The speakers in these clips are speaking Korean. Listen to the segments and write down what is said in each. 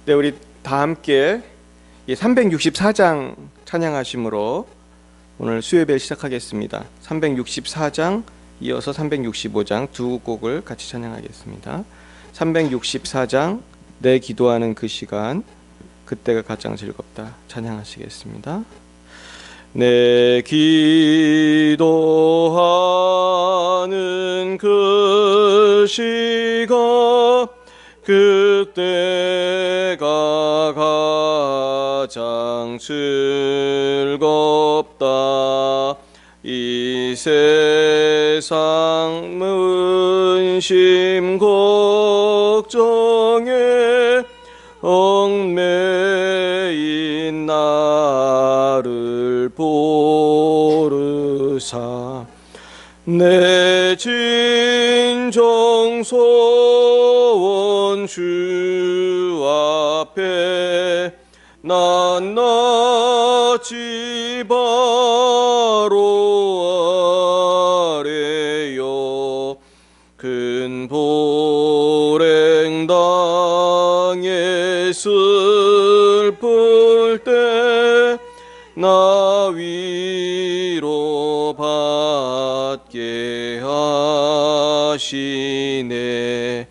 네, 우리 다 함께 364장 찬양하심으로 오늘 수요예배를 시작하겠습니다. 364장 이어서 365장 두 곡을 같이 찬양하겠습니다. 364장 내 기도하는 그 시간 그때가 가장 즐겁다 찬양하시겠습니다. 내 기도하는 그 시간 그때가 가장 즐겁다. 이 세상 문심 걱정에 얽매인 나를 보르사 내 진정 소원 주 앞에 낱낱이 바로 아래요. 큰 불행당에 슬플 때 나 위로 받게 하시네.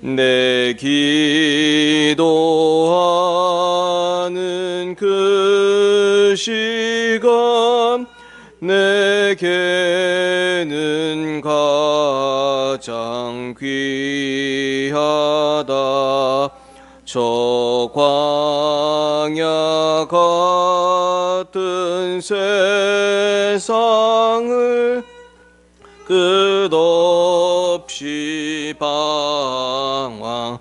내 기도하는 그 시간 내게는 가장 귀하다. 저 광야 같은 세상을 끝없이 방황하면서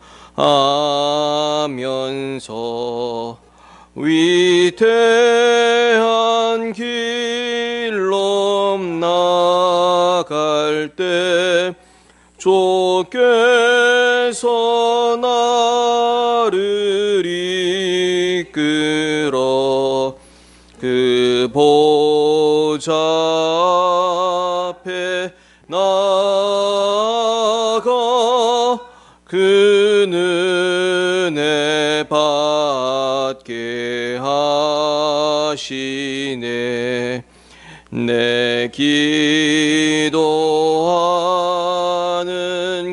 위태한 길로 나갈 때 주께서 나를 이끌어 그 보좌 앞에 나아가 그 은혜 받게 하시네. 내 기도하는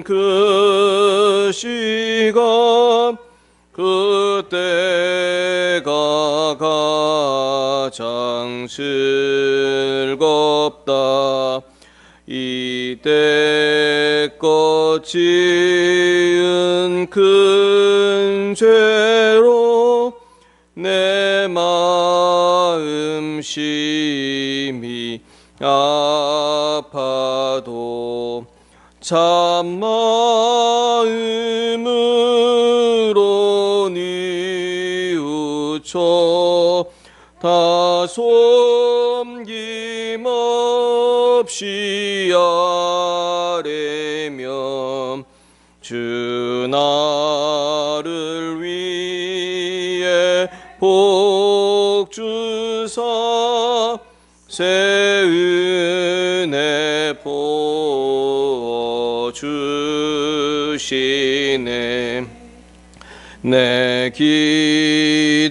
그 시간 그때가 가장 즐겁다. 이때껏 지은 큰 죄로 내 마음 심히 아파도 참마음으로 뉘우쳐 다 섬김없이 아뢰며 주 나를 위해 복 주사 새 은혜 부어 주시네. 내 기도하는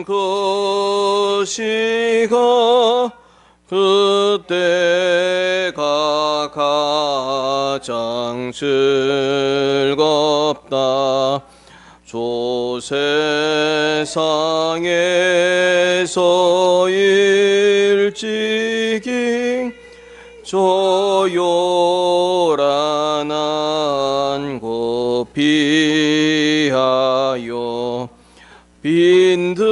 그 시간 그때가 가장 즐겁다. 저 세상에서 일찍이 저 요란한 곳 피하여 빈들에서나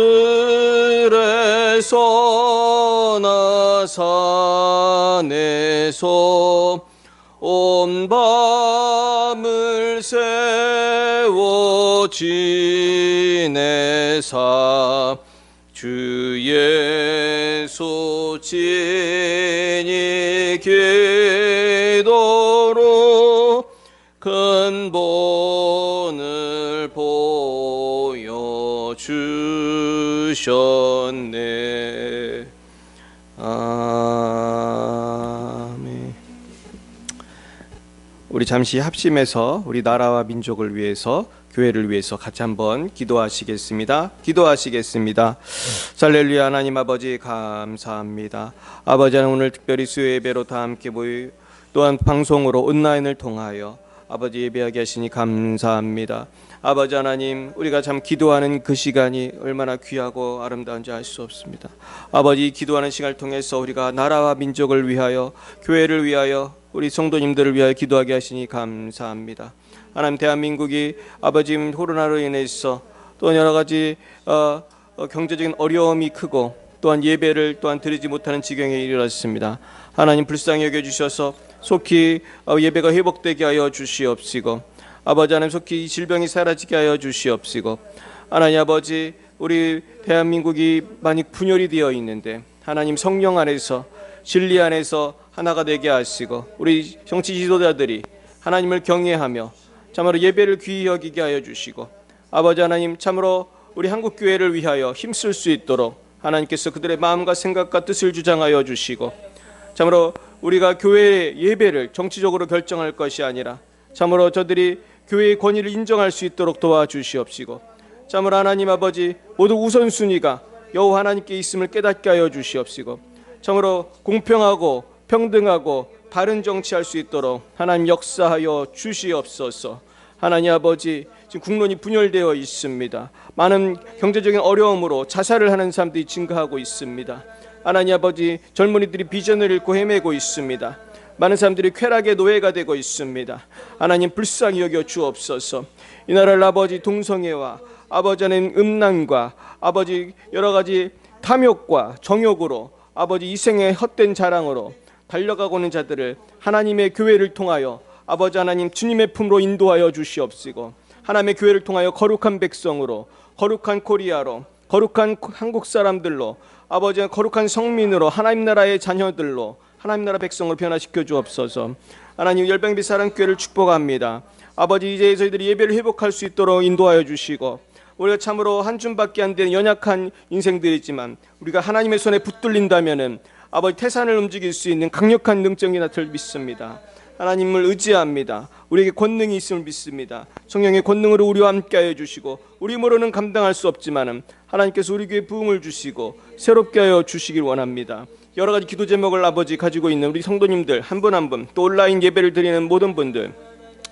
산에서 온 밤을 세워 지내사 주 예수 친히 기도로 큰 본을 보여주셨네. 아멘. 우리 잠시 합심해서 우리 나라와 민족을 위해서, 교회를 위해서 같이 한번 기도하시겠습니다. 기도하시겠습니다. 할렐루야. 하나님 아버지 감사합니다. 아버지, 오늘 특별히 수요 예배로 다 함께 모여 또한 방송으로 온라인을 통하여 아버지 예배하게 하시니 감사합니다. 아버지 하나님, 우리가 참 기도하는 그 시간이 얼마나 귀하고 아름다운지 알 수 없습니다. 아버지, 기도하는 시간을 통해서 우리가 나라와 민족을 위하여, 교회를 위하여, 우리 성도님들을 위하여 기도하게 하시니 감사합니다. 하나님, 대한민국이 아버지 코로나로 인해서 또 여러 가지 경제적인 어려움이 크고 또한 예배를 또한 드리지 못하는 지경에 이르렀습니다. 하나님, 불쌍히 여겨주셔서 속히 예배가 회복되게 하여 주시옵시고, 아버지 하나님, 속히 이 질병이 사라지게 하여 주시옵시고, 하나님 아버지, 우리 대한민국이 많이 분열이 되어 있는데 하나님 성령 안에서, 진리 안에서 하나가 되게 하시고, 우리 정치 지도자들이 하나님을 경외하며 참으로 예배를 귀히 여기게 하여 주시고, 아버지 하나님, 참으로 우리 한국교회를 위하여 힘쓸 수 있도록 하나님께서 그들의 마음과 생각과 뜻을 주장하여 주시고, 참으로 우리가 교회의 예배를 정치적으로 결정할 것이 아니라 참으로 저들이 교회의 권위를 인정할 수 있도록 도와주시옵시고, 참으로 하나님 아버지, 모두 우선순위가 여호와 하나님께 있음을 깨닫게 하여 주시옵시고, 참으로 공평하고 평등하고 바른 정치할 수 있도록 하나님 역사하여 주시옵소서. 하나님 아버지, 지금 국론이 분열되어 있습니다. 많은 경제적인 어려움으로 자살을 하는 사람들이 증가하고 있습니다. 하나님 아버지, 젊은이들이 비전을 잃고 헤매고 있습니다. 많은 사람들이 쾌락의 노예가 되고 있습니다. 하나님, 불쌍히 여겨 주옵소서. 이 나라를 아버지 동성애와 아버지 하나님 음란과 아버지 여러 가지 탐욕과 정욕으로 아버지 이생의 헛된 자랑으로 달려가고 있는 자들을 하나님의 교회를 통하여 아버지 하나님 주님의 품으로 인도하여 주시옵시고, 하나님의 교회를 통하여 거룩한 백성으로, 거룩한 코리아로, 거룩한 한국 사람들로, 아버지 거룩한 성민으로, 하나님 나라의 자녀들로, 하나님 나라 백성을 변화시켜 주옵소서. 하나님, 열방비 사랑교회를 축복합니다. 아버지, 이제 저희들이 예배를 회복할 수 있도록 인도하여 주시고, 우리가 참으로 한 줌밖에 안 되는 연약한 인생들이지만 우리가 하나님의 손에 붙들린다면은 아버지 태산을 움직일 수 있는 강력한 능력이 나타날 믿습니다. 하나님을 의지합니다. 우리에게 권능이 있음을 믿습니다. 성령의 권능으로 우리와 함께하여 주시고, 우리 힘으로는 감당할 수 없지만은 하나님께서 우리 교회에 부흥을 주시고 새롭게 하여 주시길 원합니다. 여러 가지 기도 제목을 아버지 가지고 있는 우리 성도님들 한 분 한 분, 또 온라인 예배를 드리는 모든 분들,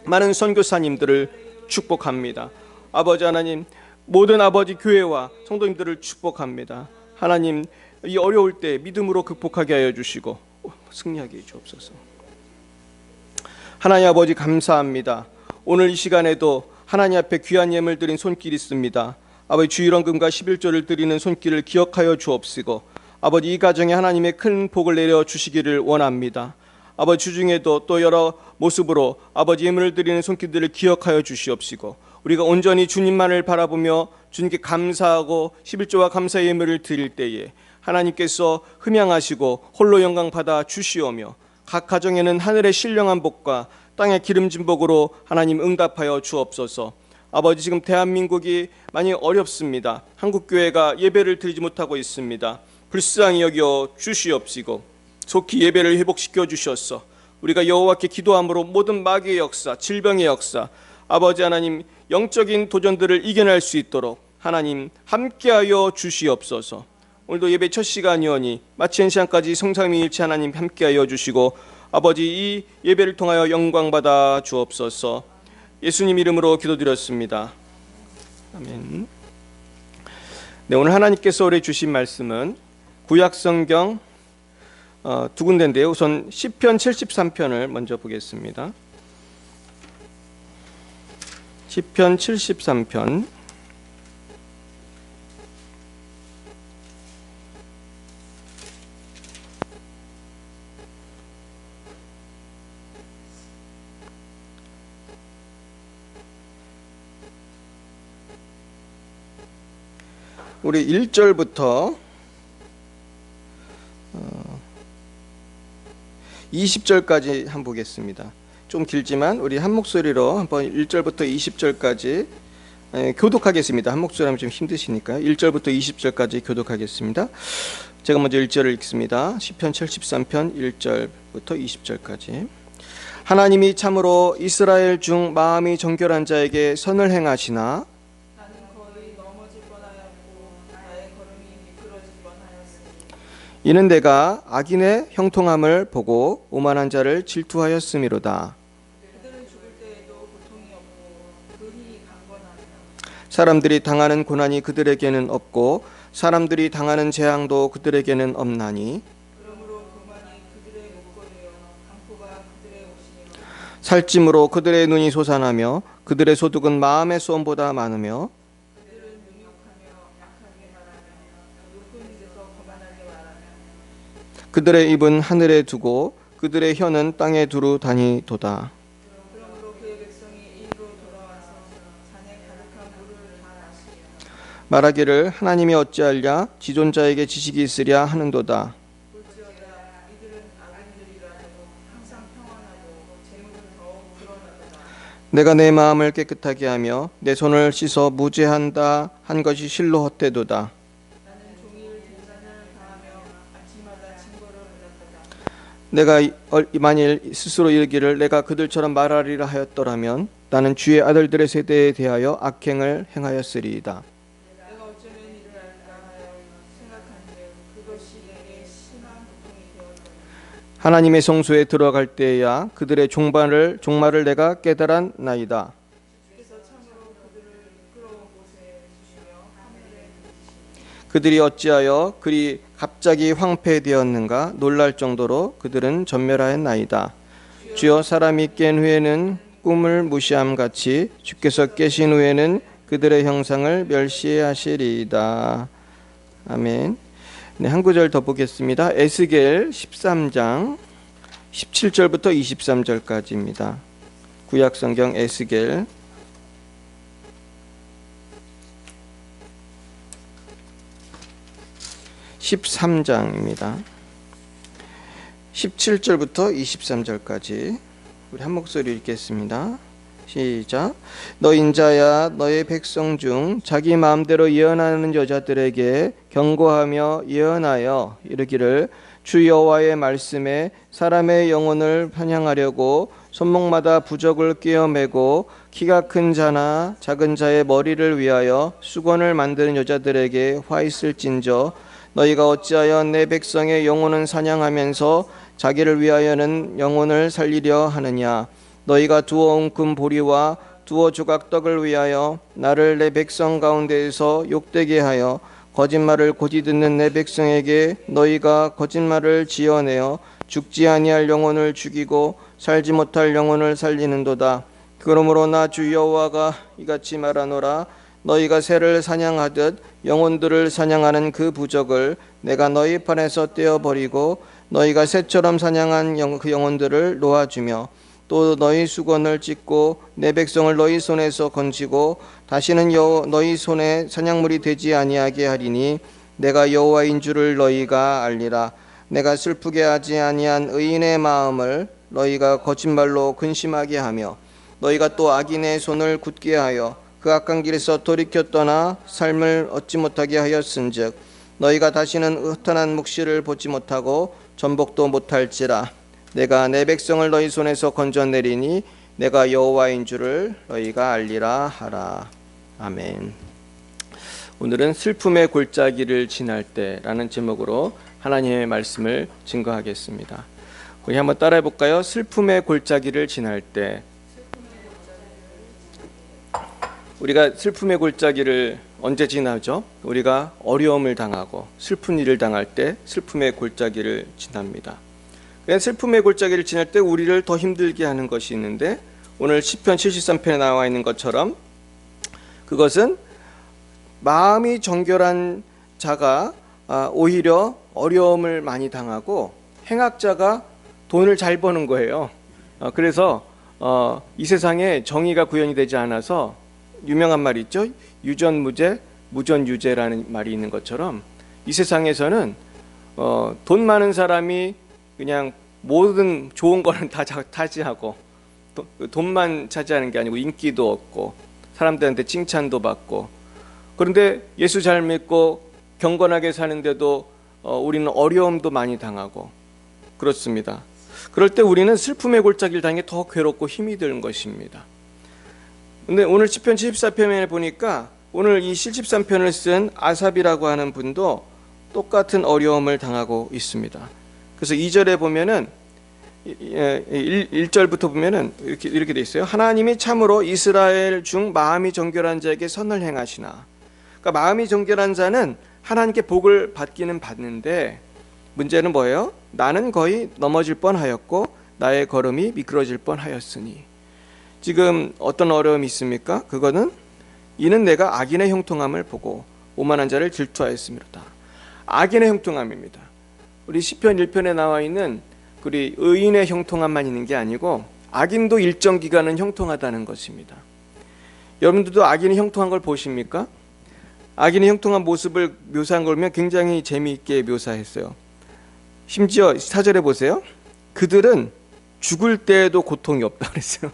많은 선교사님들을 축복합니다. 아버지 하나님, 모든 아버지 교회와 성도님들을 축복합니다. 하나님, 이 어려울 때 믿음으로 극복하게 하여 주시고 승리하게 해 주옵소서. 하나님 아버지, 감사합니다. 오늘 이 시간에도 하나님 앞에 귀한 예물 드린 손길이 있습니다. 아버지, 주일원금과 11조를 드리는 손길을 기억하여 주옵시고, 아버지 이 가정에 하나님의 큰 복을 내려 주시기를 원합니다. 아버지, 주중에도 또 여러 모습으로 아버지 예물을 드리는 손길들을 기억하여 주시옵시고, 우리가 온전히 주님만을 바라보며 주님께 감사하고 11조와 감사 예물을 드릴 때에 하나님께서 흠양하시고 홀로 영광 받아 주시오며, 각 가정에는 하늘의 신령한 복과 땅의 기름진 복으로 하나님 응답하여 주옵소서. 아버지, 지금 대한민국이 많이 어렵습니다. 한국교회가 예배를 드리지 못하고 있습니다. 불쌍히 여겨 주시옵시고 속히 예배를 회복시켜 주셔서 우리가 여호와께 기도함으로 모든 마귀의 역사, 질병의 역사, 아버지 하나님 영적인 도전들을 이겨낼 수 있도록 하나님 함께하여 주시옵소서. 오늘도 예배 첫 시간이오니 마치는 시간까지 성삼위일체 하나님 함께하여 주시고, 아버지 이 예배를 통하여 영광 받아 주옵소서. 예수님 이름으로 기도드렸습니다. 아멘. 네, 오늘 하나님께서 우리 주신 말씀은 구약성경 두 군데인데요. 우선 시편 73편을 먼저 보겠습니다. 시편 73편 우리 1절부터 20절까지 한번 보겠습니다. 좀 길지만 우리 한 목소리로 한번 1절부터 20절까지 교독하겠습니다. 한 목소리 하면 좀 힘드시니까요. 1절부터 20절까지 교독하겠습니다. 제가 먼저 1절을 읽습니다. 시편 73편 1절부터 20절까지. 하나님이 참으로 이스라엘 중 마음이 정결한 자에게 선을 행하시나 나는 거의 넘어질 뻔하였고 나의 걸음이 미끄러질 뻔하였으니 이는 내가 악인의 형통함을 보고 오만한 자를 질투하였음이로다. 그들은 죽을 때에도 고통이 없고 근이 강건하며 사람들이 당하는 고난이 그들에게는 없고 사람들이 당하는 재앙도 그들에게는 없나니 그러므로 교만이 그들의 목걸이요 강포가 그들의 옷이요 살찜으로 그들의 눈이 솟아나며 그들의 소득은 마음의 수험보다 많으며 그들은 능욕하며 약하게 말하며 높은 데서 거만하게 말하며 그들의 입은 하늘에 두고 그들의 혀는 땅에 두루 다니도다. 그러므로 그의 백성이 이리로 돌아와서 잔에 가득한 물을 다 마시며 말하기를 하나님이 어찌하랴 지존자에게 지식이 있으랴 하는도다. 볼지어다 이들은 악인들이라도 항상 평안하고 재물은 더욱 불어나도다. 내가 내 마음을 깨끗하게 하며 내 손을 씻어 무죄한다 한 것이 실로 헛되도다. 나는 종일 대잔을 당하며 아침마다 증거를 받았도다. 내가 만일 스스로 이르기를 내가 그들처럼 말하리라 하였더라면 나는 주의 아들들의 세대에 대하여 악행을 행하였으리이다. 내가 어쩌면 이를 알까 하여 생각한즉 그것이 내게 심한 고통이 되었더니 하나님의 성소에 들어갈 때에야 그들의 종말을 내가 깨달았나이다. 주께서 참으로 그들을 이끌어온 곳에 주시며 하늘에 던지시니 그들이 어찌하여 그리 갑자기 황폐되었는가 놀랄 정도로 그들은 전멸하였나이다. 주여 사람이 깬 후에는 꿈을 무시함 같이 주께서 깨신 후에는 그들의 형상을 멸시하시리이다. 아멘. 네, 한 구절 더 보겠습니다. 에스겔 13장 17절부터 23절까지입니다. 구약 성경 에스겔 13장입니다. 17절부터 23절까지 우리 한 목소리 읽겠습니다. 시작. 너 인자야 너의 백성 중 자기 마음대로 예언하는 여자들에게 경고하며 예언하여 이르기를 주 여호와의 말씀에 사람의 영혼을 편향하려고 손목마다 부적을 꿰어매고 키가 큰 자나 작은 자의 머리를 위하여 수건을 만드는 여자들에게 화 있을진저 너희가 어찌하여 내 백성의 영혼은 사냥하면서 자기를 위하여는 영혼을 살리려 하느냐. 너희가 두어 웅큼 보리와 두어 조각 떡을 위하여 나를 내 백성 가운데에서 욕되게 하여 거짓말을 고지 듣는 내 백성에게 너희가 거짓말을 지어내어 죽지 아니할 영혼을 죽이고 살지 못할 영혼을 살리는도다. 그러므로 나 주 여호와가 이같이 말하노라. 너희가 새를 사냥하듯 영혼들을 사냥하는 그 부적을 내가 너희 판에서 떼어버리고 너희가 새처럼 사냥한 그 영혼들을 놓아주며 또 너희 수건을 찢고 내 백성을 너희 손에서 건지고 다시는 너희 손에 사냥물이 되지 아니하게 하리니 내가 여호와인 줄을 너희가 알리라. 내가 슬프게 하지 아니한 의인의 마음을 너희가 거짓말로 근심하게 하며 너희가 또 악인의 손을 굳게 하여 그 악한 길에서 돌이켜 떠나 삶을 얻지 못하게 하였은즉 너희가 다시는 흩어난 묵시를 보지 못하고 전복도 못할지라. 내가 내 백성을 너희 손에서 건져내리니 내가 여호와인 줄을 너희가 알리라 하라. 아멘. 오늘은 슬픔의 골짜기를 지날 때라는 제목으로 하나님의 말씀을 증거하겠습니다. 우리 한번 따라해 볼까요? 슬픔의 골짜기를 지날 때. 우리가 슬픔의 골짜기를 언제 지나죠? 우리가 어려움을 당하고 슬픈 일을 당할 때 슬픔의 골짜기를 지납니다. 슬픔의 골짜기를 지날 때 우리를 더 힘들게 하는 것이 있는데 오늘 시편 73편에 나와 있는 것처럼 그것은 마음이 정결한 자가 오히려 어려움을 많이 당하고 행악자가 돈을 잘 버는 거예요. 그래서 이 세상에 정의가 구현이 되지 않아서 유명한 말이 있죠. 유전무죄, 무전유죄라는 말이 있는 것처럼 이 세상에서는 돈 많은 사람이 그냥 모든 좋은 거는 다 차지하고 돈만 차지하는 게 아니고 인기도 얻고 사람들한테 칭찬도 받고 그런데 예수 잘 믿고 경건하게 사는데도 우리는 어려움도 많이 당하고 그렇습니다. 그럴 때 우리는 슬픔의 골짜기를 다니는 게 더 괴롭고 힘이 드는 것입니다. 근데 오늘 시편 74편에 보니까 오늘 이 73편을 쓴 아삽이라고 하는 분도 똑같은 어려움을 당하고 있습니다. 그래서 2절에 보면은 1절부터 보면은 이렇게 돼 있어요. 하나님이 참으로 이스라엘 중 마음이 정결한 자에게 선을 행하시나. 그러니까 마음이 정결한 자는 하나님께 복을 받기는 받는데 문제는 뭐예요? 나는 거의 넘어질 뻔하였고 나의 걸음이 미끄러질 뻔하였으니. 지금 어떤 어려움이 있습니까? 그거는 이는 내가 악인의 형통함을 보고 오만한 자를 질투하였음이로다. 악인의 형통함입니다. 우리 시편 1편에 나와 있는 우리 의인의 형통함만 있는 게 아니고 악인도 일정 기간은 형통하다는 것입니다. 여러분들도 악인이 형통한 걸 보십니까? 악인의 형통한 모습을 묘사한 걸 보면 굉장히 재미있게 묘사했어요. 심지어 4절에 보세요. 그들은 죽을 때에도 고통이 없다 그랬어요.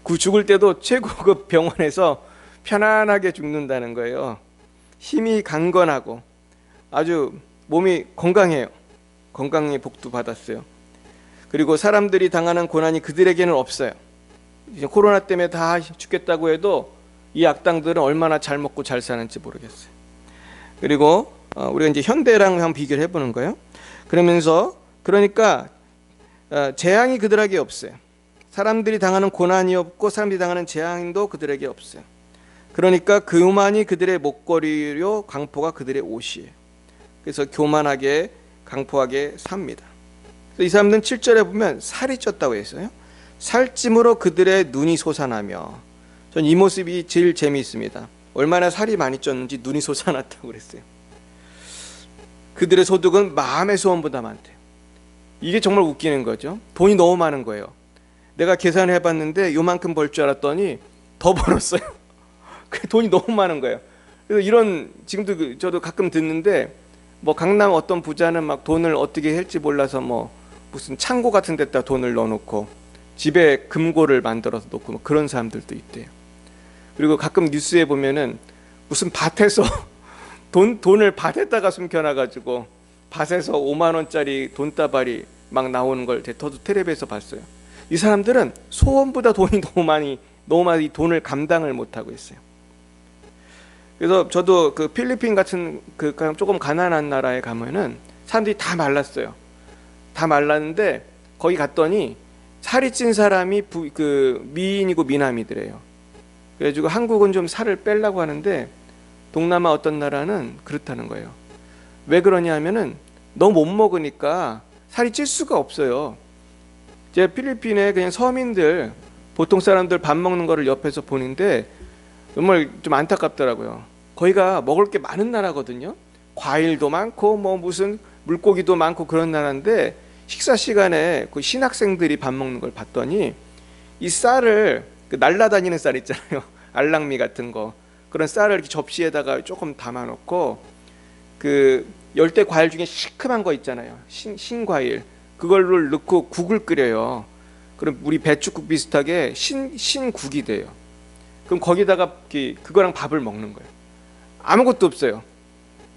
그 죽을 때도 최고급 병원에서 편안하게 죽는다는 거예요. 힘이 강건하고 아주 몸이 건강해요. 건강의 복도 받았어요. 그리고 사람들이 당하는 고난이 그들에게는 없어요. 이제 코로나 때문에 다 죽겠다고 해도 이 악당들은 얼마나 잘 먹고 잘 사는지 모르겠어요. 그리고 우리가 이제 현대랑 한번 비교를 해보는 거예요. 그러니까 재앙이 그들에게 없어요. 사람들이 당하는 고난이 없고 사람들이 당하는 재앙도 그들에게 없어요. 그러니까 교만이 그들의 목걸이요 강포가 그들의 옷이에요. 그래서 교만하게 강포하게 삽니다. 이 사람들은 7절에 보면 살이 쪘다고 했어요. 살찜으로 그들의 눈이 솟아나며, 전 이 모습이 제일 재미있습니다. 얼마나 살이 많이 쪘는지 눈이 솟아났다고 그랬어요. 그들의 소득은 마음의 소원보다 많대요. 이게 정말 웃기는 거죠. 돈이 너무 많은 거예요. 내가 계산을 해봤는데 요만큼 벌 줄 알았더니 더 벌었어요. 돈이 너무 많은 거예요. 그래서 이런 지금도 저도 가끔 듣는데 뭐 강남 어떤 부자는 막 돈을 어떻게 할지 몰라서 뭐 무슨 창고 같은 데다 돈을 넣어놓고 집에 금고를 만들어서 놓고 뭐 그런 사람들도 있대요. 그리고 가끔 뉴스에 보면은 무슨 밭에서 돈을 밭에다가 숨겨놔가지고 밭에서 5만 원짜리 돈다발이 막 나오는 걸 저도 텔레비에서 봤어요. 이 사람들은 소원보다 돈이 너무 많이 돈을 감당을 못하고 있어요. 그래서 저도 그 필리핀 같은 그 조금 가난한 나라에 가면은 사람들이 다 말랐어요. 다 말랐는데 거기 갔더니 살이 찐 사람이 미인이고 미남이더래요. 그래가지고 한국은 좀 살을 빼려고 하는데 동남아 어떤 나라는 그렇다는 거예요. 왜 그러냐 하면은 너무 못 먹으니까 살이 찔 수가 없어요. 제 필리핀에 그냥 서민들 보통 사람들 밥 먹는 거를 옆에서 보는데 정말 좀 안타깝더라고요. 거기가 먹을 게 많은 나라거든요. 과일도 많고 뭐 무슨 물고기도 많고 그런 나라인데 식사 시간에 그 신학생들이 밥 먹는 걸 봤더니 이 쌀을 날라다니는 쌀 있잖아요. 알랑미 같은 거 그런 쌀을 이렇게 접시에다가 조금 담아놓고 그 열대 과일 중에 시큼한 거 있잖아요. 신과일 그걸로 넣고 국을 끓여요. 그럼 우리 배추국 비슷하게 신국이 돼요. 그럼 거기다가 그거랑 밥을 먹는 거예요. 아무것도 없어요.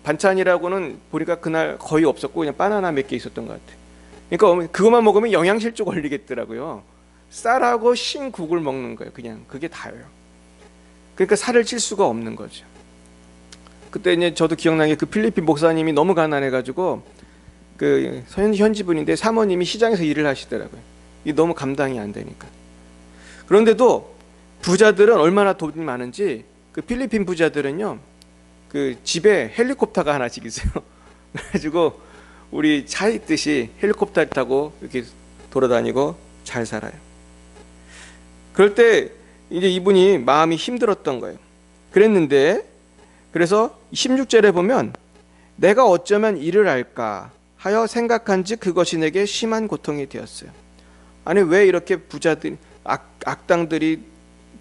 반찬이라고는 보니까 그날 거의 없었고 그냥 바나나 몇 개 있었던 것 같아요. 그러니까 그것만 먹으면 영양실조 걸리겠더라고요. 쌀하고 신국을 먹는 거예요. 그냥 그게 다예요. 그러니까 살을 찔 수가 없는 거죠. 그때 이제 저도 기억나는 게 그 필리핀 목사님이 너무 가난해가지고 그 현지 분인데 사모님이 시장에서 일을 하시더라고요. 이게 너무 감당이 안 되니까. 그런데도 부자들은 얼마나 돈이 많은지 그 필리핀 부자들은요 그 집에 헬리콥터가 하나씩 있어요. 그래가지고 우리 차 있듯이 헬리콥터 타고 이렇게 돌아다니고 잘 살아요. 그럴 때 이제 이분이 마음이 힘들었던 거예요. 그래서 16절에 보면 내가 어쩌면 이를 알까 하여 생각한즉 그것이 내게 심한 고통이 되었어요. 아니 왜 이렇게 부자들 악당들이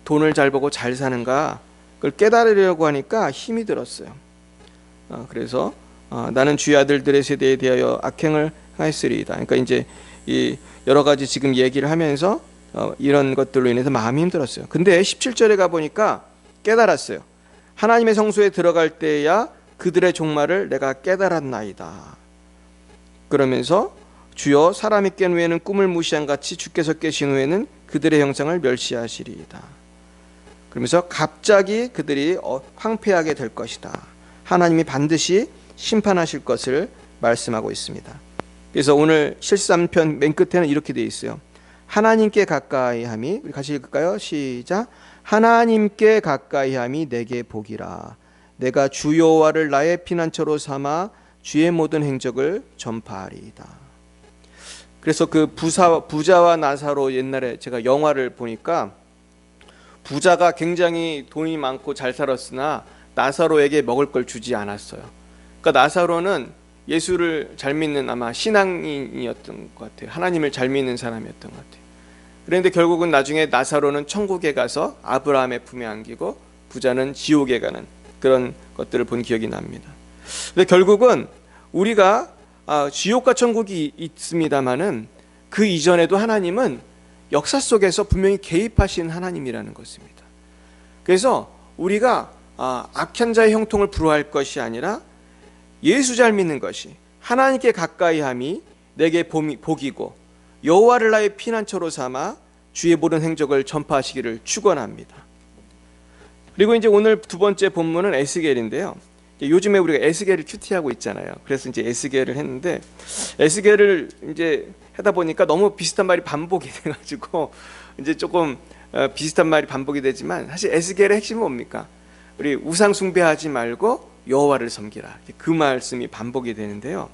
돈을 잘 벌고 잘 사는가 그걸 깨달으려고 하니까 힘이 들었어요. 그래서 나는 주의 아들들의 세대에 대하여 악행을 하였으리이다. 그러니까 이제 이 여러 가지 지금 얘기를 하면서 이런 것들로 인해서 마음이 힘들었어요. 근데 17절에 가 보니까 깨달았어요. 하나님의 성소에 들어갈 때야 그들의 종말을 내가 깨달았나이다. 그러면서 주여 사람이 깬 후에는 꿈을 무시한 같이 주께서 깨신 후에는 그들의 형상을 멸시하시리이다. 그러면서 갑자기 그들이 황폐하게 될 것이다. 하나님이 반드시 심판하실 것을 말씀하고 있습니다. 그래서 오늘 73편 맨 끝에는 이렇게 되어 있어요. 하나님께 가까이함이, 우리 같이 읽을까요? 시작. 하나님께 가까이함이 내게 복이라. 내가 주 여호와를 나의 피난처로 삼아 주의 모든 행적을 전파하리이다. 그래서 그 부자와 나사로, 옛날에 제가 영화를 보니까 부자가 굉장히 돈이 많고 잘 살았으나 나사로에게 먹을 걸 주지 않았어요. 그러니까 나사로는 예수를 잘 믿는 아마 신앙인이었던 것 같아요. 하나님을 잘 믿는 사람이었던 것 같아요. 그런데 결국은 나중에 나사로는 천국에 가서 아브라함의 품에 안기고 부자는 지옥에 가는 그런 것들을 본 기억이 납니다. 근데 결국은 우리가 지옥과 천국이 있습니다마는 그 이전에도 하나님은 역사 속에서 분명히 개입하신 하나님이라는 것입니다. 그래서 우리가 악한 자의 형통을 부러워할 것이 아니라 예수 잘 믿는 것이, 하나님께 가까이함이 내게 복이고 여호와를 나의 피난처로 삼아 주의 모든 행적을 전파하시기를 축원합니다. 그리고 이제 오늘 두 번째 본문은 에스겔인데요. 요즘에 우리가 에스겔을 큐티하고 있잖아요. 그래서 이제 에스겔을 했는데, 에스겔을 이제 하다 보니까 너무 비슷한 말이 반복이 돼가지고 이제 조금 비슷한 말이 반복이 되지만, 사실 에스겔의 핵심은 뭡니까? 우리 우상 숭배하지 말고 여호와를 섬기라. 그 말씀이 반복이 되는데요.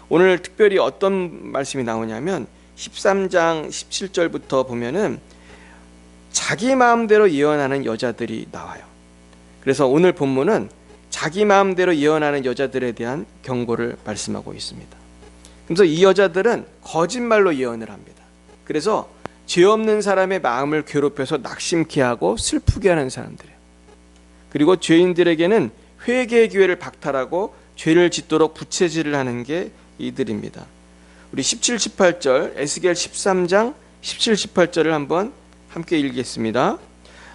오늘 특별히 어떤 말씀이 나오냐면 13장 17절부터 보면은 자기 마음대로 예언하는 여자들이 나와요. 그래서 오늘 본문은 자기 마음대로 예언하는 여자들에 대한 경고를 말씀하고 있습니다. 그래서 이 여자들은 거짓말로 예언을 합니다. 그래서 죄 없는 사람의 마음을 괴롭혀서 낙심케 하고 슬프게 하는 사람들이에요. 그리고 죄인들에게는 회개의 기회를 박탈하고 죄를 짓도록 부채질을 하는 게 이들입니다. 우리 17, 18절, 에스겔 13장 17, 18절을 한번 함께 읽겠습니다.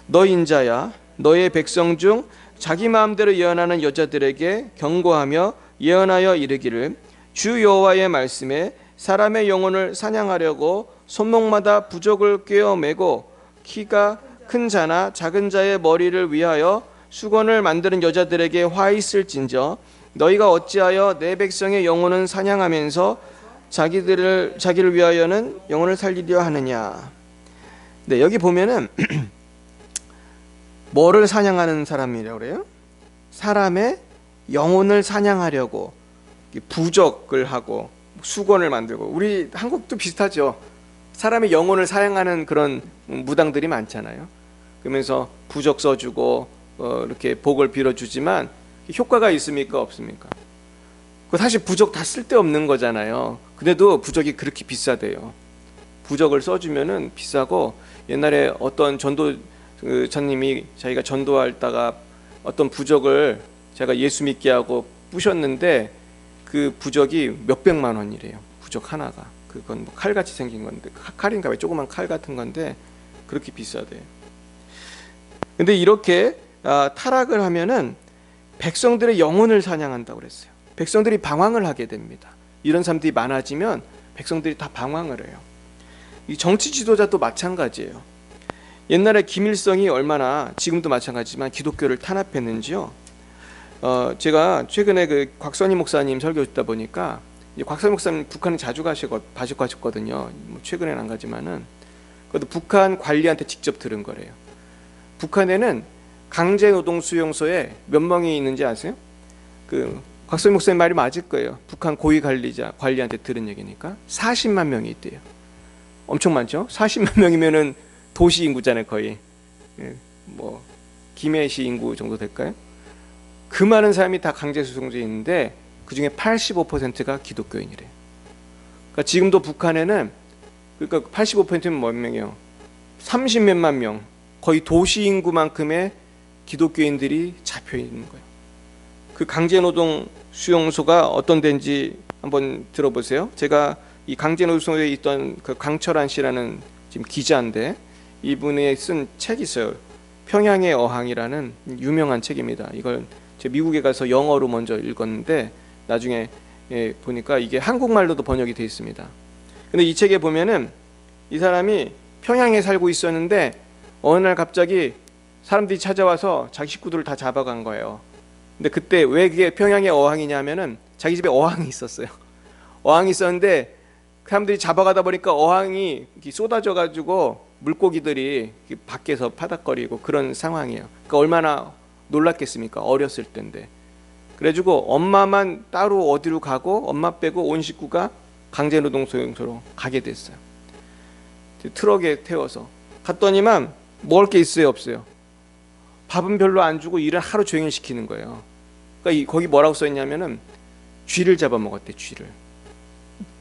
너 인자야, 너의 백성 중 자기 마음대로 예언하는 여자들에게 경고하며 예언하여 이르기를, 주 여호와의 말씀에 사람의 영혼을 사냥하려고 손목마다 부적을 꿰어매고 키가 큰 자나 작은 자의 머리를 위하여 수건을 만드는 여자들에게 화 있을진저, 너희가 어찌하여 내 백성의 영혼은 사냥하면서 자기를 위하여는 영혼을 살리려 하느냐. 네, 여기 보면은 뭐를 사냥하는 사람이라고 그래요? 사람의 영혼을 사냥하려고 부적을 하고 수건을 만들고, 우리 한국도 비슷하죠. 사람의 영혼을 사냥하는 그런 무당들이 많잖아요. 그러면서 부적 써주고 이렇게 복을 빌어주지만 효과가 있습니까? 없습니까? 사실 부적 다 쓸데없는 거잖아요. 근데도 부적이 그렇게 비싸대요. 부적을 써주면은 비싸고, 옛날에 어떤 전도자님이 자기가 전도하다가 어떤 부적을 제가 예수 믿게 하고 부셨는데 그 부적이 몇백만 원이래요. 부적 하나가. 그건 뭐 칼같이 생긴 건데, 칼인가 봐요. 조그만 칼 같은 건데 그렇게 비싸대요. 근데 이렇게 타락을 하면은 백성들의 영혼을 사냥한다고 그랬어요. 백성들이 방황을 하게 됩니다. 이런 사람들이 많아지면 백성들이 다 방황을 해요. 이 정치 지도자도 마찬가지예요. 옛날에 김일성이 얼마나, 지금도 마찬가지지만 기독교를 탄압했는지요. 제가 최근에 그 곽선희 목사님 설교 듣다 보니까, 곽선희 목사님 북한에 자주 가셨거든요. 뭐 최근에는 안 가지만은, 그것도 북한 관리한테 직접 들은 거래요. 북한에는 강제노동 수용소에 몇 명이 있는지 아세요? 그 곽선희 목사님 말이 맞을 거예요. 북한 고위 관리한테 들은 얘기니까 40만 명이 있대요. 엄청 많죠? 40만 명이면은 도시 인구잖아요, 거의. 뭐 김해시 인구 정도 될까요? 그 많은 사람이 다 강제 수용소에 있는데 그 중에 85%가 기독교인이래요. 그러니까 지금도 북한에는, 그러니까 85%면 몇 명이요? 30몇만 명, 거의 도시 인구만큼의 기독교인들이 잡혀 있는 거예요. 그 강제노동 수용소가 어떤 데인지 한번 들어보세요. 제가 이 강제노동소에 있던 그 강철한 씨라는 지금 기자인데, 이분이 쓴 책이 있어요. 평양의 어항이라는 유명한 책입니다. 이걸 제가 미국에 가서 영어로 먼저 읽었는데 나중에 보니까 이게 한국말로도 번역이 되어 있습니다. 근데 이 책에 보면은 이 사람이 평양에 살고 있었는데 어느 날 갑자기 사람들이 찾아와서 자기 식구들을 다 잡아간 거예요. 근데 그때 왜 그게 평양의 어항이냐면은 자기 집에 어항이 있었어요. 어항이 있었는데 사람들이 잡아가다 보니까 어항이 쏟아져 가지고 물고기들이 밖에서 파닥거리고 그런 상황이에요. 그러니까 얼마나 놀랐겠습니까? 어렸을 때인데. 그래가지고 엄마만 따로 어디로 가고 엄마 빼고 온 식구가 강제노동소용소로 가게 됐어요. 트럭에 태워서 갔더니만 먹을 게 있어요, 없어요? 밥은 별로 안 주고 일은 하루 종일 시키는 거예요. 그러니까 거기 뭐라고 써 있냐면은 쥐를 잡아먹었대, 쥐를.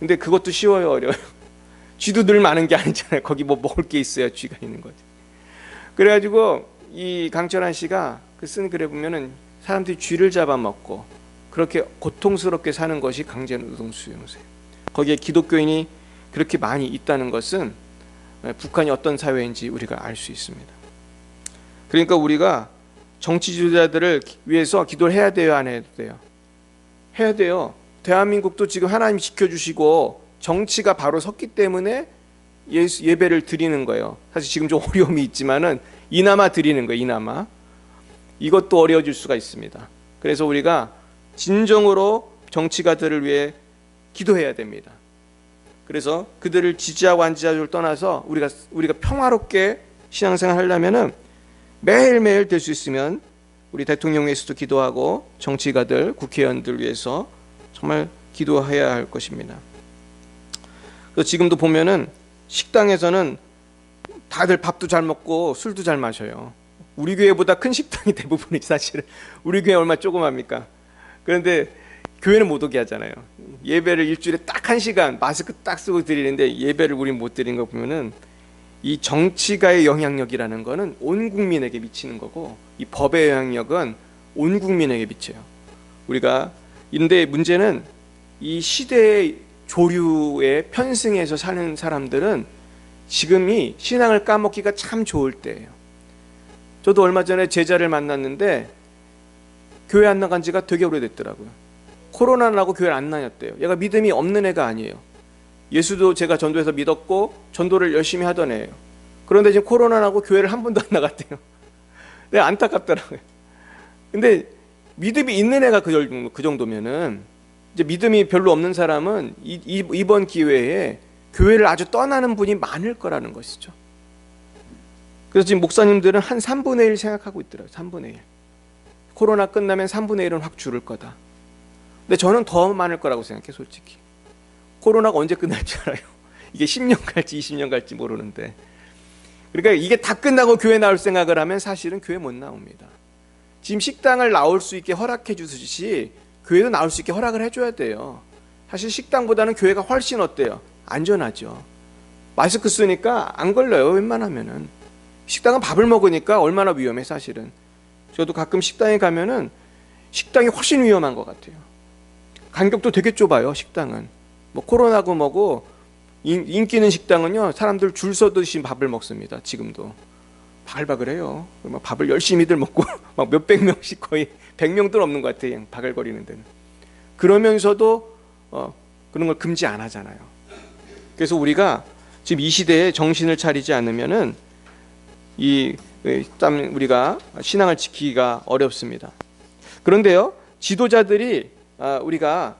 근데 그것도 쉬워요, 어려워요? 쥐도 늘 많은 게 아니잖아요. 거기 뭐 먹을 게 있어야 쥐가 있는 거지. 그래가지고 이 강철한 씨가 그 쓴 글에 보면은 사람들이 쥐를 잡아먹고 그렇게 고통스럽게 사는 것이 강제노동수용소예요. 거기에 기독교인이 그렇게 많이 있다는 것은 북한이 어떤 사회인지 우리가 알 수 있습니다. 그러니까 우리가 정치 지도자들을 위해서 기도를 해야 돼요, 안 해야 돼요? 해야 돼요. 대한민국도 지금 하나님 지켜주시고 정치가 바로 섰기 때문에 예배를 드리는 거예요. 사실 지금 좀 어려움이 있지만은 이나마 드리는 거예요. 이나마. 이것도 어려워질 수가 있습니다. 그래서 우리가 진정으로 정치가들을 위해 기도해야 됩니다. 그래서 그들을 지지하고 안 지지하고를 떠나서 우리가 평화롭게 신앙생활 하려면은 매일매일 될 수 있으면 우리 대통령 위해서도 기도하고 정치가들, 국회의원들 위해서 정말 기도해야 할 것입니다. 그래서 지금도 보면은 식당에서는 다들 밥도 잘 먹고 술도 잘 마셔요. 우리 교회보다 큰 식당이 대부분이 사실은 우리 교회 얼마나 조그맣니까? 그런데 교회는 못 오게 하잖아요. 예배를 일주일에 딱 1시간 마스크 딱 쓰고 드리는데 예배를 우리 못 드리는 거 보면은 이 정치가의 영향력이라는 거는 온 국민에게 미치는 거고 이 법의 영향력은 온 국민에게 미쳐요. 우리가 근데 문제는 이 시대의 조류에 편승해서 사는 사람들은 지금이 신앙을 까먹기가 참 좋을 때예요. 저도 얼마 전에 제자를 만났는데 교회 안 나간 지가 되게 오래됐더라고요. 코로나 나고 교회를 안 다녔대요. 얘가 믿음이 없는 애가 아니에요. 예수도 제가 전도해서 믿었고 전도를 열심히 하던 애예요. 그런데 지금 코로나 나고 교회를 한 번도 안 나갔대요. 네, 안타깝더라고요. 근데 믿음이 있는 애가 그 정도면은 이제 믿음이 별로 없는 사람은 이번 기회에 교회를 아주 떠나는 분이 많을 거라는 것이죠. 그래서 지금 목사님들은 한 3분의 1 생각하고 있더라고요. 3분의 1. 코로나 끝나면 3분의 1은 확 줄을 거다. 근데 저는 더 많을 거라고 생각해, 솔직히. 코로나가 언제 끝날 줄 알아요? 이게 10년 갈지 20년 갈지 모르는데. 그러니까 이게 다 끝나고 교회 나올 생각을 하면 사실은 교회 못 나옵니다. 지금 식당을 나올 수 있게 허락해 주듯이 교회도 나올 수 있게 허락을 해줘야 돼요. 사실 식당보다는 교회가 훨씬 어때요? 안전하죠. 마스크 쓰니까 안 걸려요, 웬만하면은. 식당은 밥을 먹으니까 얼마나 위험해, 사실은. 저도 가끔 식당에 가면은 식당이 훨씬 위험한 것 같아요. 간격도 되게 좁아요, 식당은. 뭐 코로나고 뭐고 인기 있는 식당은요, 사람들 줄 서듯이 밥을 먹습니다. 지금도 바글바글해요. 막 밥을 열심히들 먹고 막 몇백 명씩, 거의 100명도 넘는 것 같아요, 바글거리는 데는. 그러면서도 그런 걸 금지 안 하잖아요. 그래서 우리가 지금 이 시대에 정신을 차리지 않으면은 우리가 신앙을 지키기가 어렵습니다. 그런데요, 지도자들이 우리가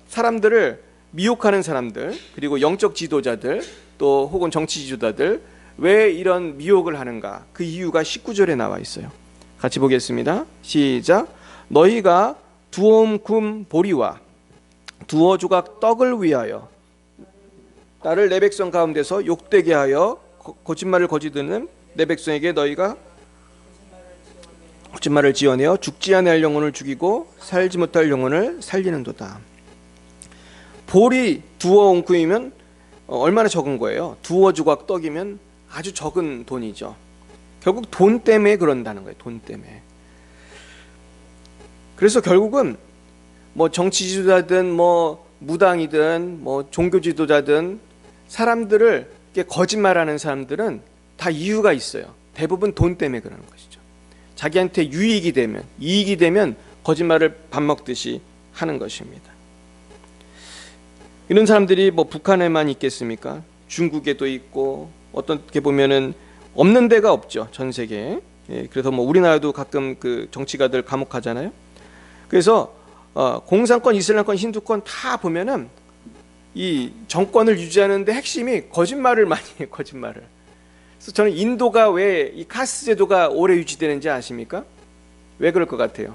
사람들을 미혹하는 사람들, 그리고 영적 지도자들, 또 혹은 정치 지도자들, 왜 이런 미혹을 하는가? 그 이유가 19절에 나와 있어요. 같이 보겠습니다. 시작. 너희가 두엄 금 보리와 두어 조각 떡을 위하여 나를 내 백성 가운데서 욕되게 하여 거짓말을 거짓드는 내 백성에게 너희가 거짓말을 지어내어 죽지 않을 영혼을 죽이고 살지 못할 영혼을 살리는도다. 보리 두어 옹큼이면 얼마나 적은 거예요? 두어 조각 떡이면 아주 적은 돈이죠. 결국 돈 때문에 그런다는 거예요. 돈 때문에. 그래서 결국은 뭐 정치 지도자든 뭐 무당이든 뭐 종교 지도자든 사람들을 거짓말하는 사람들은 다 이유가 있어요. 대부분 돈 때문에 그러는 것이죠. 자기한테 유익이 되면, 이익이 되면 거짓말을 밥 먹듯이 하는 것입니다. 이런 사람들이 뭐 북한에만 있겠습니까? 중국에도 있고 어떻게 보면은 없는 데가 없죠, 전 세계에. 예, 그래서 뭐 우리나라도 가끔 그 정치가들 감옥하잖아요. 그래서 공산권, 이슬람권, 힌두권 다 보면은 이 정권을 유지하는데 핵심이 거짓말을 많이 해요, 거짓말을. 그래서 저는 인도가 왜 이 카스트 제도가 오래 유지되는지 아십니까? 왜 그럴 것 같아요?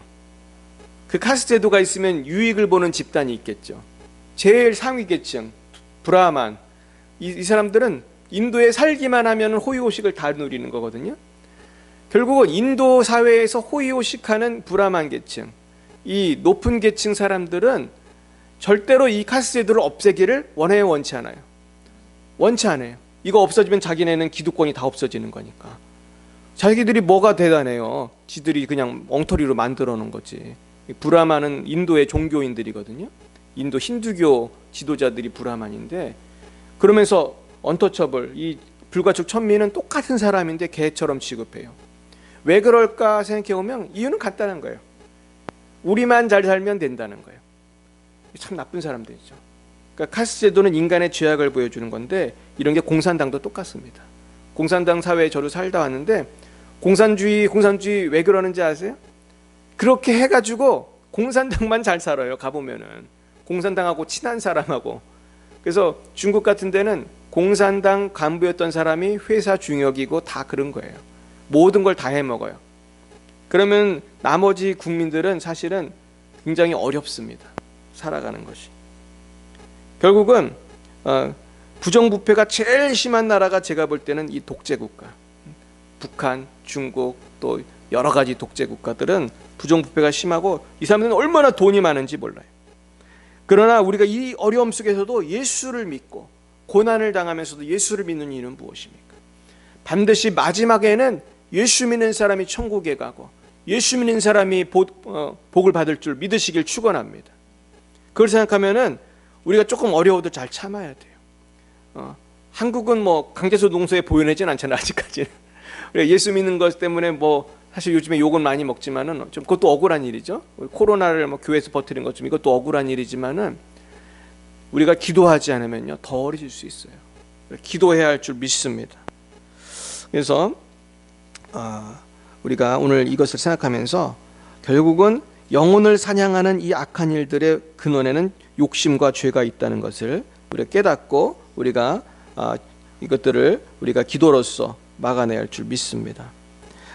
그 카스트 제도가 있으면 유익을 보는 집단이 있겠죠. 제일 상위 계층, 브라만, 이 사람들은 인도에 살기만 하면 호의호식을 다 누리는 거거든요. 결국은 인도 사회에서 호의호식하는 브라만 계층, 이 높은 계층 사람들은 절대로 이 카스트 제도를 없애기를 원해요, 원치 않아요? 원치 않아요. 이거 없어지면 자기네는 기득권이 다 없어지는 거니까. 자기들이 뭐가 대단해요? 지들이 그냥 엉터리로 만들어 놓은 거지. 브라만은 인도의 종교인들이거든요. 인도 힌두교 지도자들이 브라만인데, 그러면서 언터처블, 이 불가촉 천민은 똑같은 사람인데 개처럼 취급해요. 왜 그럴까 생각해보면 이유는 간단한 거예요. 우리만 잘 살면 된다는 거예요. 참 나쁜 사람들이죠. 그러니까 카스트 제도는 인간의 죄악을 보여주는 건데, 이런 게 공산당도 똑같습니다. 공산당 사회에 저도 살다 왔는데, 공산주의 왜 그러는지 아세요? 그렇게 해가지고 공산당만 잘 살아요. 가보면은 공산당하고 친한 사람하고. 그래서 중국 같은 데는 공산당 간부였던 사람이 회사 중역이고 다 그런 거예요. 모든 걸 다 해먹어요. 그러면 나머지 국민들은 사실은 굉장히 어렵습니다. 살아가는 것이. 결국은 부정부패가 제일 심한 나라가 제가 볼 때는 이 독재국가, 북한, 중국, 또 여러 가지 독재국가들은 부정부패가 심하고 이 사람들은 얼마나 돈이 많은지 몰라요. 그러나 우리가 이 어려움 속에서도 예수를 믿고 고난을 당하면서도 예수를 믿는 이유는 무엇입니까? 반드시 마지막에는 예수 믿는 사람이 천국에 가고 예수 믿는 사람이 복을 받을 줄 믿으시길 축원합니다. 그걸 생각하면은 우리가 조금 어려워도 잘 참아야 돼요. 한국은 뭐 강제소 농소에 보여내진 않잖아요, 아직까지는. 우리가 예수 믿는 것 때문에 뭐 사실 요즘에 욕은 많이 먹지만은 좀 그것도 억울한 일이죠. 코로나를 뭐 교회에서 버티는 것 좀 이것도 억울한 일이지만은 우리가 기도하지 않으면요 더 어려질 수 있어요. 기도해야 할 줄 믿습니다. 그래서 우리가 오늘 이것을 생각하면서 결국은 영혼을 사냥하는 이 악한 일들의 근원에는 욕심과 죄가 있다는 것을 우리가 깨닫고 우리가 이것들을 우리가 기도로서 막아내야 할 줄 믿습니다.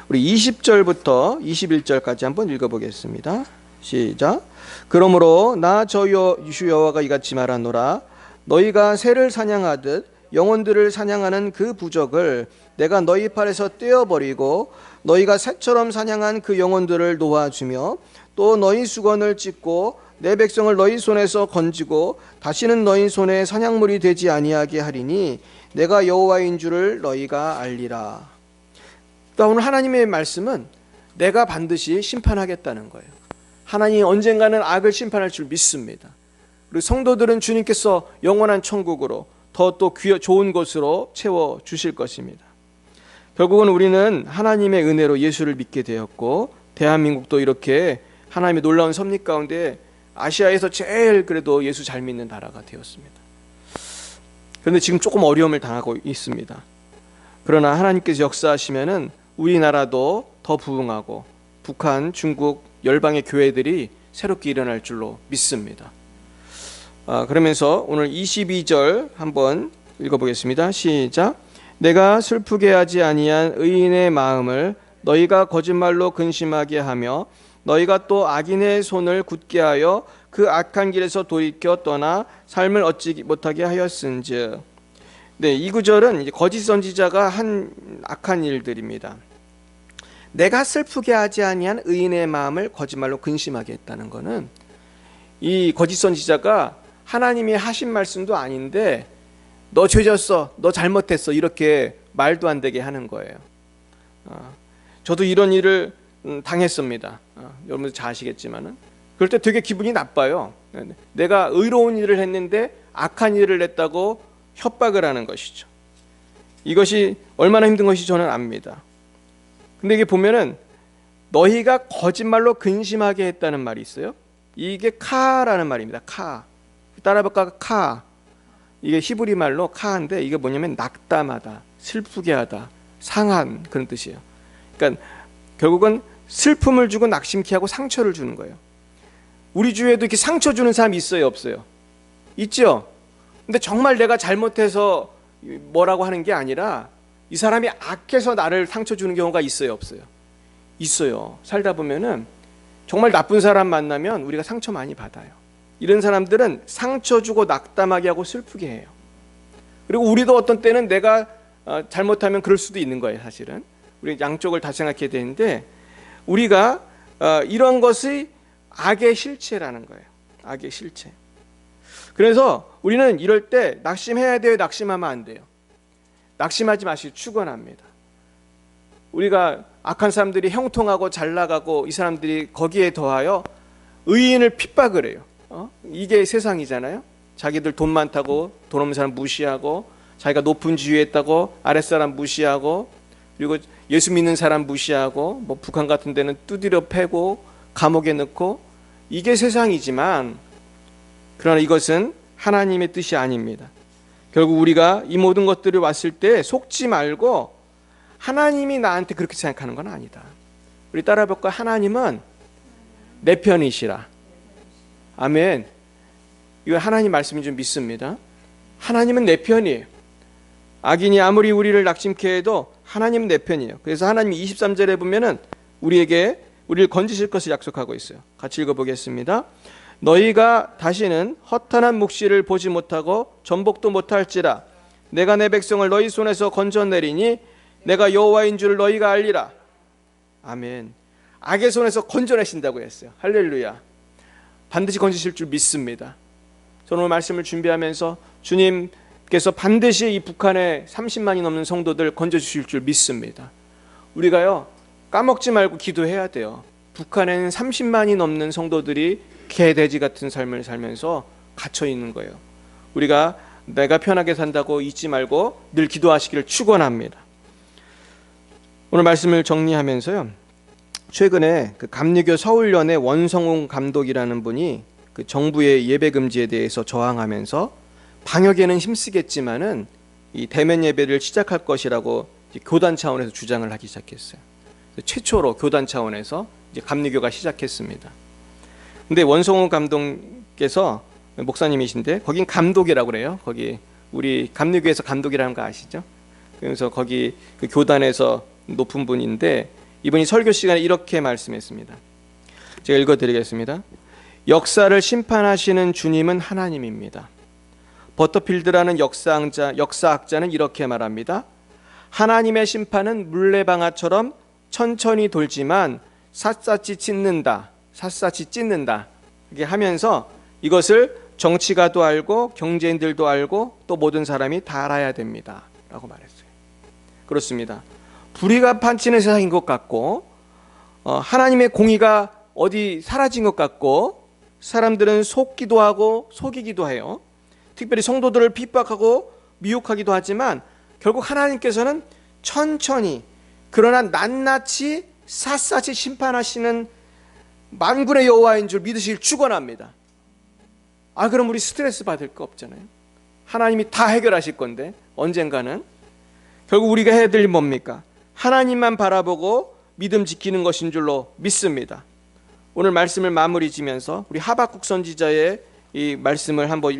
우리 20절부터 21절까지 한번 읽어보겠습니다. 시작. 그러므로 나 저 주 여호와가 이같이 말하노라. 너희가 새를 사냥하듯 영혼들을 사냥하는 그 부적을 내가 너희 팔에서 떼어버리고 너희가 새처럼 사냥한 그 영혼들을 놓아주며 또 너희 수건을 찢고 내 백성을 너희 손에서 건지고 다시는 너희 손에 사냥물이 되지 아니하게 하리니 내가 여호와인 줄을 너희가 알리라. 그러니까 오늘 하나님의 말씀은 내가 반드시 심판하겠다는 거예요. 하나님이 언젠가는 악을 심판할 줄 믿습니다. 그리고 성도들은 주님께서 영원한 천국으로 더 또 좋은 곳으로 채워 주실 것입니다. 결국은 우리는 하나님의 은혜로 예수를 믿게 되었고 대한민국도 이렇게 하나님의 놀라운 섭리 가운데 아시아에서 제일 그래도 예수 잘 믿는 나라가 되었습니다. 그런데 지금 조금 어려움을 당하고 있습니다. 그러나 하나님께서 역사하시면은 우리나라도 더 부흥하고 북한, 중국, 열방의 교회들이 새롭게 일어날 줄로 믿습니다. 그러면서 오늘 22절 한번 읽어보겠습니다. 시작. 내가 슬프게 하지 아니한 의인의 마음을 너희가 거짓말로 근심하게 하며 너희가 또 악인의 손을 굳게 하여 그 악한 길에서 돌이켜 떠나 삶을 얻지 못하게 하였은즉. 네, 이 구절은 이제 거짓 선지자가 한 악한 일들입니다. 내가 슬프게 하지 아니한 의인의 마음을 거짓말로 근심하게 했다는 것은 이 거짓 선지자가 하나님이 하신 말씀도 아닌데 너 죄졌어, 너 잘못했어 이렇게 말도 안 되게 하는 거예요. 저도 이런 일을 당했습니다. 여러분들 잘 아시겠지만은 그럴 때 되게 기분이 나빠요. 내가 의로운 일을 했는데 악한 일을 했다고 협박을 하는 것이죠. 이것이 얼마나 힘든 것이 저는 압니다. 근데 이게 보면은 너희가 거짓말로 근심하게 했다는 말이 있어요. 이게 카라는 말입니다. 카. 따라볼까? 카. 이게 히브리 말로 카한데 이게 뭐냐면 낙담하다, 슬프게 하다, 상한 그런 뜻이에요. 그러니까 결국은 슬픔을 주고 낙심케 하고 상처를 주는 거예요. 우리 주위에도 이렇게 상처 주는 사람이 있어요, 없어요? 있죠? 근데 정말 내가 잘못해서 뭐라고 하는 게 아니라 이 사람이 악해서 나를 상처 주는 경우가 있어요, 없어요? 있어요. 살다 보면은 정말 나쁜 사람 만나면 우리가 상처 많이 받아요. 이런 사람들은 상처 주고 낙담하게 하고 슬프게 해요. 그리고 우리도 어떤 때는 내가 잘못하면 그럴 수도 있는 거예요, 사실은. 우리 양쪽을 다 생각해야 되는데 우리가 이런 것이 악의 실체라는 거예요. 악의 실체. 그래서 우리는 이럴 때 낙심해야 돼요, 낙심하면 안 돼요? 낙심하지 마시고 축원합니다. 우리가 악한 사람들이 형통하고 잘 나가고 이 사람들이 거기에 더하여 의인을 핍박을 해요. 이게 세상이잖아요. 자기들 돈 많다고 돈 없는 사람 무시하고, 자기가 높은 지위에 있다고 아랫사람 무시하고, 그리고 예수 믿는 사람 무시하고, 뭐 북한 같은 데는 두드려 패고 감옥에 넣고, 이게 세상이지만 그러나 이것은 하나님의 뜻이 아닙니다. 결국 우리가 이 모든 것들이 왔을 때 속지 말고 하나님이 나한테 그렇게 생각하는 건 아니다. 우리 따라 볼까요? 하나님은 내 편이시라. 아멘. 이거 하나님 말씀인 줄 믿습니다. 하나님은 내 편이에요. 악인이 아무리 우리를 낙심케 해도 하나님은 내 편이에요. 그래서 하나님이 23절에 보면은 우리를 건지실 것을 약속하고 있어요. 같이 읽어보겠습니다. 너희가 다시는 허탄한 묵시를 보지 못하고 전복도 못할지라. 내가 내 백성을 너희 손에서 건져내리니 내가 여호와인 줄 너희가 알리라. 아멘. 악의 손에서 건져내신다고 했어요. 할렐루야. 반드시 건지실 줄 믿습니다. 저는 오늘 말씀을 준비하면서 주님께서 반드시 이 북한에 30만이 넘는 성도들 건져주실 줄 믿습니다. 우리가요, 까먹지 말고 기도해야 돼요. 북한에는 30만이 넘는 성도들이 개, 돼지 같은 삶을 살면서 갇혀 있는 거예요. 우리가 내가 편하게 산다고 잊지 말고 늘 기도하시기를 축원합니다. 오늘 말씀을 정리하면서요, 최근에 그 감리교 서울연의 원성웅 감독이라는 분이 그 정부의 예배 금지에 대해서 저항하면서 방역에는 힘쓰겠지만은 이 대면 예배를 시작할 것이라고 교단 차원에서 주장을 하기 시작했어요. 최초로 교단 차원에서 이제 감리교가 시작했습니다. 근데 원성웅 감독께서 목사님이신데 거긴 감독이라고 그래요. 거기 우리 감리교에서 감독이라는 거 아시죠? 그래서 거기 그 교단에서 높은 분인데 이분이 설교 시간에 이렇게 말씀했습니다. 제가 읽어드리겠습니다. 역사를 심판하시는 주님은 하나님입니다. 버터필드라는 역사학자는 이렇게 말합니다. 하나님의 심판은 물레방아처럼 천천히 돌지만 샅샅이 찢는다. 이렇게 하면서 이것을 정치가도 알고 경제인들도 알고 또 모든 사람이 다 알아야 됩니다. 라고 말했어요. 그렇습니다. 불의가 판치는 세상인 것 같고 하나님의 공의가 어디 사라진 것 같고 사람들은 속기도 하고 속이기도 해요. 특별히 성도들을 핍박하고 미혹하기도 하지만 결국 하나님께서는 천천히 그러나 낱낱이 샅샅이 심판하시는 만군의 여호와인 줄 믿으시길 축원합니다. 그럼 우리 스트레스 받을 거 없잖아요. 하나님이 다 해결하실 건데 언젠가는. 결국 우리가 해야 될 일이 뭡니까? 하나님만 바라보고 믿음 지키는 것인 줄로 믿습니다. 오늘 말씀을 마무리 지면서 우리 하박국 선지자의 이 말씀을 한번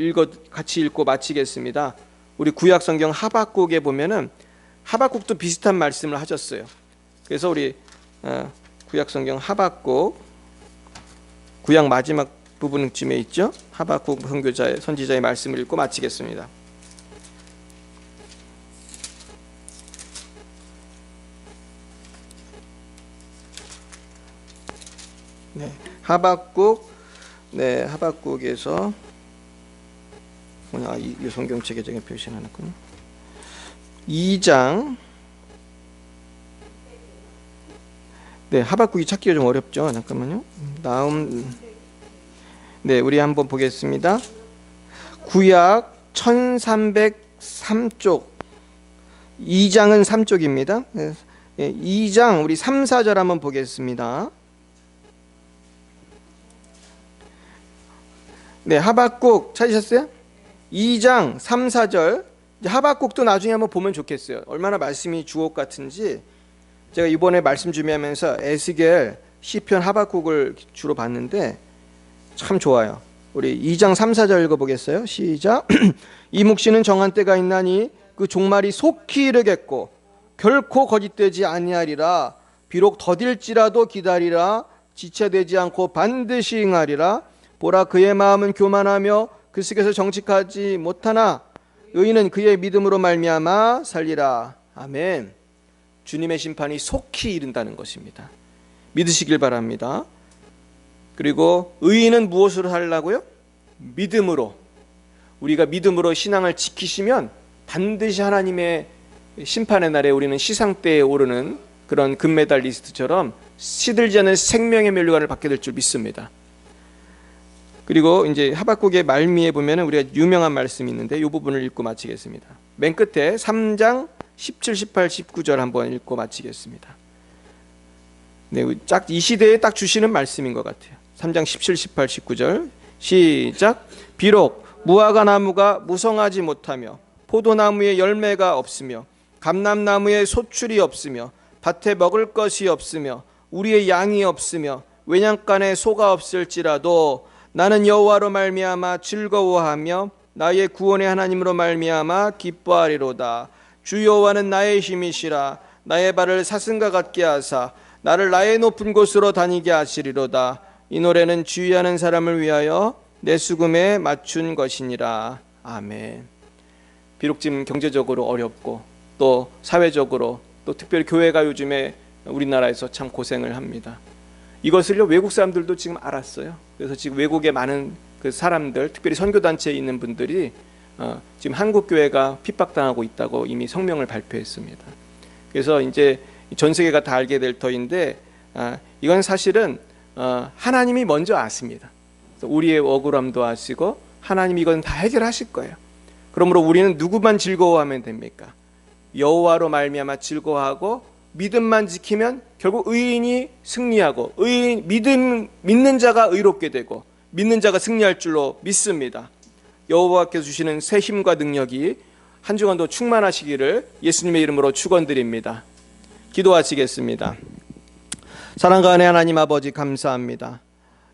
같이 읽고 마치겠습니다. 우리 구약 성경 하박국에 보면은 하박국도 비슷한 말씀을 하셨어요. 그래서 우리 구약 성경 하박국 구약 마지막 부분쯤에 있죠. 하박국 선지자의 말씀을 읽고 마치겠습니다. 네, 하박국에서 이 성경책에 제가 표시해놨군요. 2장. 네, 하박국이 찾기가 좀 어렵죠. 잠깐만요. 네, 우리 한번 보겠습니다. 구약 1303쪽. 2장은 3쪽입니다. 네, 2장 우리 3, 4절 한번 보겠습니다. 네, 하박국 찾으셨어요? 2장 3, 4절 하박국도 나중에 한번 보면 좋겠어요. 얼마나 말씀이 주옥 같은지. 제가 이번에 말씀 준비하면서 에스겔, 시편, 하박국을 주로 봤는데 참 좋아요. 우리 2장 3, 4절 읽어보겠어요. 시작. 이 묵시는 정한 때가 있나니 그 종말이 속히 이르겠고 결코 거짓되지 아니하리라. 비록 더딜지라도 기다리라. 지체되지 않고 반드시 응하리라. 보라, 그의 마음은 교만하며 그 속에서 정직하지 못하나 의인은 그의 믿음으로 말미암아 살리라. 아멘. 주님의 심판이 속히 이른다는 것입니다. 믿으시길 바랍니다. 그리고 의인은 무엇으로 살라고요? 믿음으로. 우리가 믿음으로 신앙을 지키시면 반드시 하나님의 심판의 날에 우리는 시상대에 오르는 그런 금메달리스트처럼 시들지 않은 생명의 면류관을 받게 될 줄 믿습니다. 그리고 이제 하박국의 말미에 보면은 우리가 유명한 말씀이 있는데 이 부분을 읽고 마치겠습니다. 맨 끝에 3장 17, 18, 19절 한번 읽고 마치겠습니다. 네, 딱 이 시대에 딱 주시는 말씀인 것 같아요. 3장 17, 18, 19절 시작. 비록 무화과 나무가 무성하지 못하며 포도나무에 열매가 없으며 감람나무에 소출이 없으며 밭에 먹을 것이 없으며 우리의 양이 없으며 외양간에 소가 없을지라도 나는 여호와로 말미암아 즐거워하며 나의 구원의 하나님으로 말미암아 기뻐하리로다. 주 여호와는 나의 힘이시라. 나의 발을 사슴과 같게 하사 나를 나의 높은 곳으로 다니게 하시리로다. 이 노래는 주의하는 사람을 위하여 내 수금에 맞춘 것이니라. 아멘. 비록 지금 경제적으로 어렵고 또 사회적으로 또 특별히 교회가 요즘에 우리나라에서 참 고생을 합니다. 이것을요 외국 사람들도 지금 알았어요. 그래서 지금 외국에 많은 그 사람들, 특별히 선교단체에 있는 분들이 지금 한국 교회가 핍박당하고 있다고 이미 성명을 발표했습니다. 그래서 이제 전 세계가 다 알게 될 터인데 이건 사실은 하나님이 먼저 아십니다. 우리의 억울함도 아시고 하나님이 이건 다 해결하실 거예요. 그러므로 우리는 누구만 즐거워하면 됩니까? 여호와로 말미암아 즐거워하고 믿음만 지키면 결국 의인이 승리하고 믿는 자가 의롭게 되고 믿는 자가 승리할 줄로 믿습니다. 여호와께서 주시는 새 힘과 능력이 한 주간도 충만하시기를 예수님의 이름으로 축원드립니다. 기도하시겠습니다. 사랑과 은혜 하나님 아버지 감사합니다.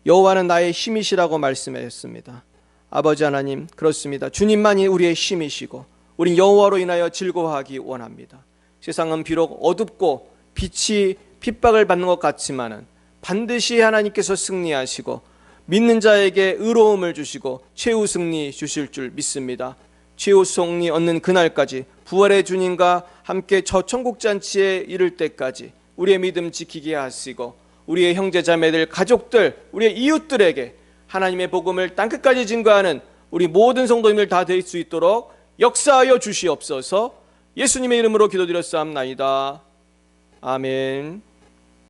여호와는 나의 힘이시라고 말씀하셨습니다. 아버지 하나님, 그렇습니다. 주님만이 우리의 힘이시고 우린 여호와로 인하여 즐거워하기 원합니다. 세상은 비록 어둡고 빛이 핍박을 받는 것 같지만은 반드시 하나님께서 승리하시고 믿는 자에게 의로움을 주시고 최후 승리 주실 줄 믿습니다. 최후 승리 얻는 그날까지 부활의 주님과 함께 저 천국 잔치에 이를 때까지 우리의 믿음 지키게 하시고 우리의 형제 자매들, 가족들, 우리의 이웃들에게 하나님의 복음을 땅끝까지 증거하는 우리 모든 성도님들 다 될 수 있도록 역사하여 주시옵소서. 예수님의 이름으로 기도드렸사옵나이다. 아멘.